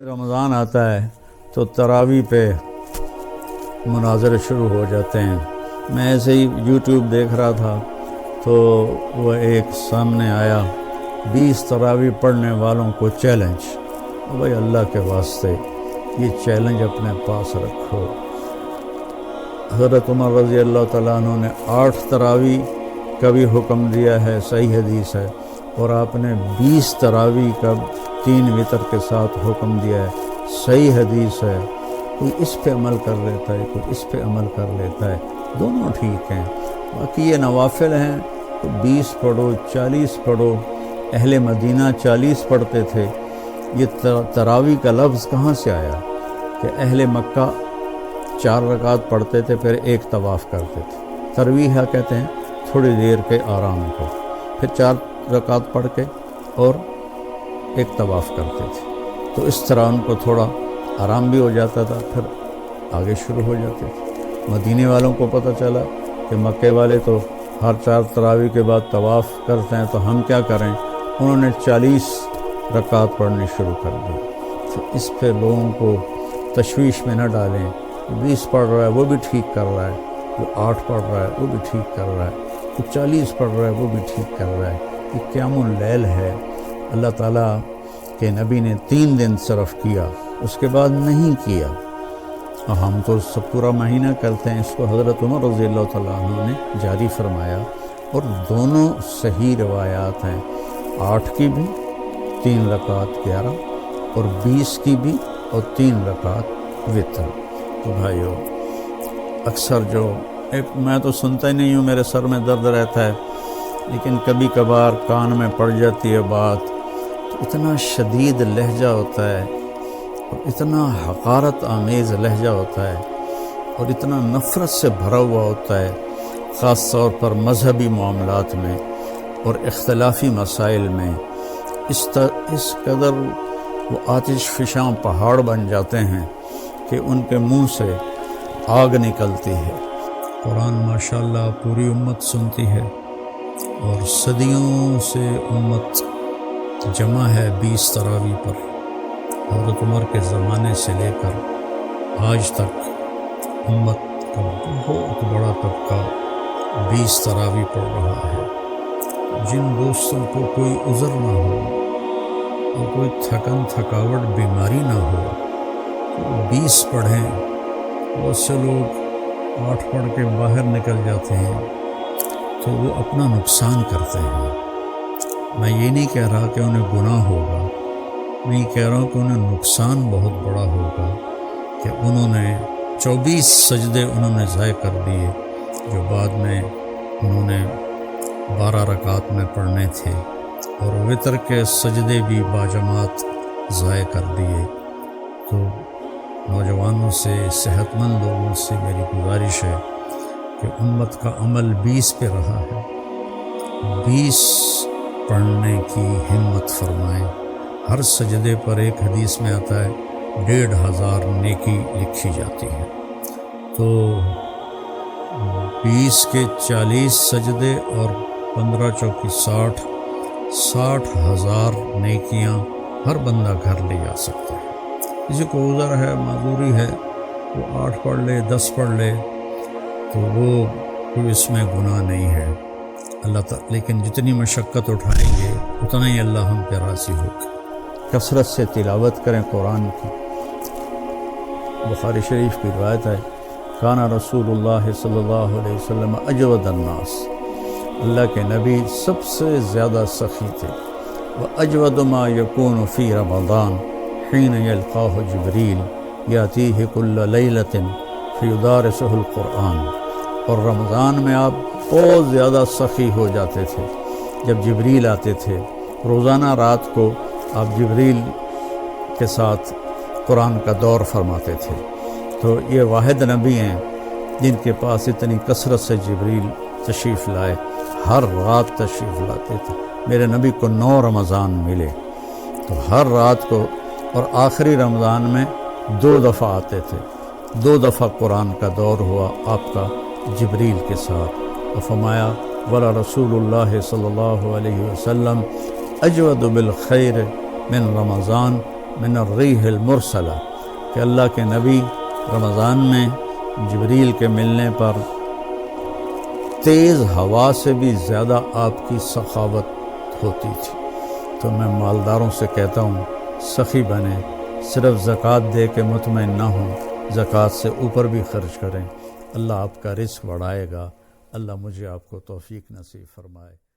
رمضان آتا ہے تو تراویح پہ مناظر شروع ہو جاتے ہیں۔ میں ایسے ہی یوٹیوب دیکھ رہا تھا تو وہ ایک سامنے آیا 20 تراویح پڑھنے والوں کو چیلنج۔ بھائی اللہ کے واسطے یہ چیلنج اپنے پاس رکھو۔ حضرت عمر رضی اللہ تعالیٰ عنہ نے 8 تراویح کا بھی حکم دیا ہے، صحیح حدیث ہے، اور آپ نے 20 تراویح کا 3 وتر کے ساتھ حکم دیا ہے، صحیح حدیث ہے۔ کوئی اس پہ عمل کر لیتا ہے، کوئی اس پہ عمل کر لیتا ہے، دونوں ٹھیک ہیں۔ باقی یہ نوافل ہیں تو 20 پڑھو، 40 پڑھو۔ اہل مدینہ 40 پڑھتے تھے۔ یہ تراویح کا لفظ کہاں سے آیا کہ اہل مکہ 4 رکعت پڑھتے تھے، پھر ایک طواف کرتے تھے۔ ترویح کہتے ہیں تھوڑی دیر کے آرام کو، پھر 4 رکعت پڑھ کے اور ایک طواف کرتے تھے، تو اس طرح ان کو تھوڑا آرام بھی ہو جاتا تھا، پھر آگے شروع ہو جاتے تھے۔ مدینے والوں کو پتہ چلا کہ مکے والے تو ہر 4 تراویح کے بعد طواف کرتے ہیں، تو ہم کیا کریں؟ انہوں نے 40 رکعت پڑھنی شروع کر دی۔ تو اس پہ لوگوں کو تشویش میں نہ ڈالیں۔ 20 پڑھ رہا ہے وہ بھی ٹھیک کر رہا ہے، جو 8 پڑھ رہا ہے وہ بھی ٹھیک کر رہا ہے، جو 40 پڑھ رہا ہے وہ بھی ٹھیک کر رہا ہے۔ یہ قیام اللیل ہے۔ اللہ تعالیٰ کے نبی نے 3 دن صرف کیا، اس کے بعد نہیں کیا۔ ہم تو سب پورا مہینہ کرتے ہیں۔ اس کو حضرت عمر رضی اللہ تعالیٰ عنہ نے جاری فرمایا، اور دونوں صحیح روایات ہیں، 8 کی بھی 3 رکعت 11، اور 20 کی بھی اور 3 رکعت وتر۔ تو بھائیو، اکثر جو میں تو سنتا ہی نہیں ہوں، میرے سر میں درد رہتا ہے، لیکن کبھی کبھار کان میں پڑ جاتی ہے بات، تو اتنا شدید لہجہ ہوتا ہے، اور اتنا حقارت آمیز لہجہ ہوتا ہے، اور اتنا نفرت سے بھرا ہوا ہوتا ہے، خاص طور پر مذہبی معاملات میں اور اختلافی مسائل میں۔ اس قدر وہ آتش فشاں پہاڑ بن جاتے ہیں کہ ان کے منہ سے آگ نکلتی ہے۔ قرآن ماشاءاللہ پوری امت سنتی ہے، اور صدیوں سے امت جمع ہے 20 تراویح پر۔ حضرت عمر کے زمانے سے لے کر آج تک امت کا بہت بڑا طبقہ 20 تراویح پڑھ رہا ہے۔ جن دوستوں کو کوئی عذر نہ ہو اور کوئی تھکاوٹ بیماری نہ ہو، تو 20 پڑھیں۔ بہت سے لوگ 8 پڑھ کے باہر نکل جاتے ہیں، تو وہ اپنا نقصان کرتے ہیں۔ میں یہ نہیں کہہ رہا کہ انہیں گناہ ہوگا، میں یہ کہہ رہا ہوں کہ انہیں نقصان بہت بڑا ہوگا کہ انہوں نے 24 سجدے انہوں نے ضائع کر دیے، جو بعد میں انہوں نے 12 رکعت میں پڑھنے تھے، اور وتر کے سجدے بھی باجماعت ضائع کر دیے۔ تو نوجوانوں سے، صحت مند لوگوں سے میری گزارش ہے کہ امت کا عمل 20 پہ رہا ہے، 20 پڑھنے کی ہمت فرمائیں۔ ہر سجدے پر ایک حدیث میں آتا ہے 1500 نیکی لکھی جاتی ہے۔ تو 20 کے 40 سجدے اور 15 چوکی 60,000 نیکیاں ہر بندہ گھر لے جا سکتا ہے۔ کسی کو عذر ہے، معذوری ہے، وہ 8 پڑھ لے، 10 پڑھ لے، تو وہ کوئی اس میں گناہ نہیں ہے۔ اللہ تعالیٰ لیکن جتنی مشقت اٹھائیں گے اتنا ہی اللہ ہم پہ راضی ہوگا۔ کثرت سے تلاوت کریں قرآن کی۔ بخاری شریف کی روایت ہے، کانا رسول اللہ صلی اللہ علیہ وسلم اجود الناس، اللہ کے نبی سب سے زیادہ سخی تھے۔ وَأَجْوَدُ مَا يَكُونُ فِي رَمَضَانَ حِينَ يَلْقَاهُ جِبْرِيلُ يَأْتِيهِ كُلَّ لَيْلَةٍ فَيُدَارِسُهُ الْقُرْآنَ۔ اور رمضان میں آپ بہت زیادہ سخی ہو جاتے تھے جب جبریل آتے تھے۔ روزانہ رات کو آپ جبریل کے ساتھ قرآن کا دور فرماتے تھے۔ تو یہ واحد نبی ہیں جن کے پاس اتنی کثرت سے جبریل تشریف لائے، ہر رات تشریف لاتے تھے۔ میرے نبی کو 9 رمضان ملے، تو ہر رات کو، اور آخری رمضان میں 2 دفعہ آتے تھے۔ 2 دفعہ قرآن کا دور ہوا آپ کا جبریل کے ساتھ۔ اور فرمایا ولا رسول اللہ صلی اللہ علیہ وسلم اجود بالخیر من رمضان من الریح المرسلہ کہ اللہ کے نبی رمضان میں جبریل کے ملنے پر تیز ہوا سے بھی زیادہ آپ کی سخاوت ہوتی تھی۔ تو میں مالداروں سے کہتا ہوں سخی بنیں، صرف زکوٰۃ دے کے مطمئن نہ ہوں، زکوٰۃ سے اوپر بھی خرچ کریں، اللہ آپ کا رزق بڑھائے گا۔ اللہ مجھے آپ کو توفیق نصیب فرمائے۔